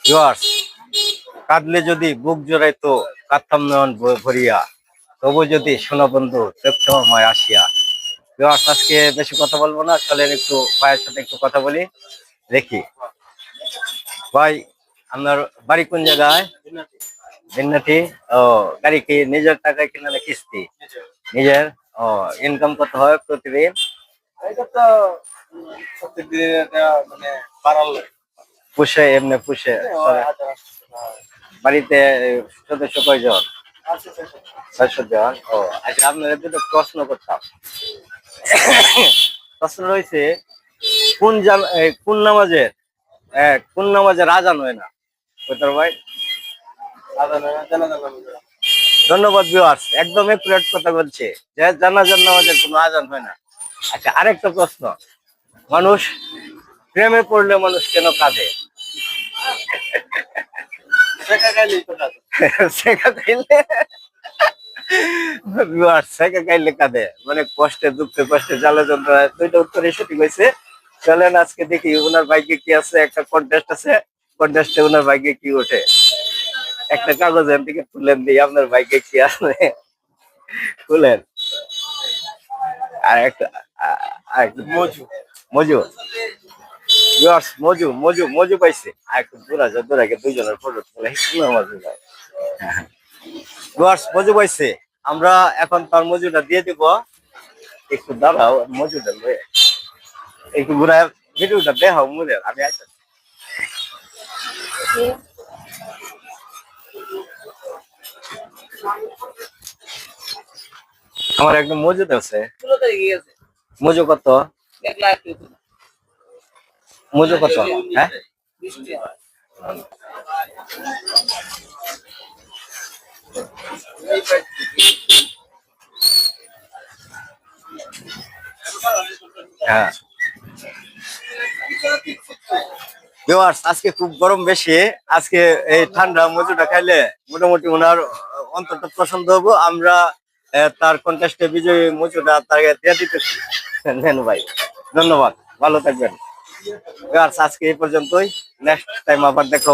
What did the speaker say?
Viewers, কাঁদলে যদি বুক জড়াইতো, কাঁদতাম নয়ন ভরিয়া, তবু যদি শোনো বন্ধু দেখতো আমায় আসিয়া। ভিউয়ার্স, আজকে বেশি কথা বলবো না, চলেন একটু ভাইয়ের সাথে একটু কথা বলি। দেখি ভাই, আপনার বাড়ি কোন জায়গায়? বিন্নাটি। ও, গাড়ি কি নিজের টাকায় কিনা না কিস্তি? নিজের। ও, ইনকাম কত হয় প্রতিদিন? এটা তো প্রতিদিন মানে বাড়ালে পুষে, এমনি পুষে। বাড়িতে সদস্য কয়জন? 600 জন। ও আচ্ছা, আপনার দুটো প্রশ্ন করতাম। প্রশ্ন রয়েছে, কোন নামাজের কোন নামাজের আজান হয় না? কোথাও ভাই ধন্যবাদ ভিউয়ার্স, একদম একুরেট কথা বলছে যে জানাজার নামাজের কোনো আজান হয় না। আচ্ছা, আরেকটা প্রশ্ন, মানুষ প্রেমে পড়লে মানুষ কেন কাঁদে? সেকা খাইলে ভিউয়ার্স, সেকা খাইলে কাঁদে মানে কষ্টে, দুঃখে, কষ্টে, জ্বালা যন্ত্রণায়। দুইটা উত্তরই সঠিক হয়েছে। চলেন আজকে দেখি ওনার ভাগ্যে কি আছে। একটা কন্টেস্ট আছে, কন্টেস্টে ওনার ভাগ্যে কি ওঠে। একটা কাগজ এর থেকে তুলেন দিই, আপনার ভাগ্যে কি আছে খুলেন। আর একটা মজু, মজু ভিউয়ার্স, মজু মজু মজু পাইছে। আর একটু দূরা যা, দূরাকে দুইজনের ফটো তুলে মজু যায়। ভিউয়ার্স, মজু পাইছে। আমরা এখন তার মজুটা দিয়ে দিব। একটু দাঁড়াও, মজুটা লয়ে একটু ঘুরায় ভিডিওটা দেখাও মুদের, আমি আইতাছি। আমার একদম মজুদ আছে। মজু কত? মজু কত? হ্যাঁ, হ্যাঁ। ভিউয়ার্স, আজকে খুব গরম বেশি। আজকে এই ঠান্ডা মজুটা খাইলে মোটামুটি ওনার অন্তত পছন্দ হবো। আমরা তার কন্টেস্টে বিজয়ী মজুটা তাকে দিয়ে দিতেছি। নেন ভাই, ধন্যবাদ, ভালো থাকবেন। ভিউয়ার্স, আজকে এই পর্যন্তই। নেক্সট টাইম আবার দেখো।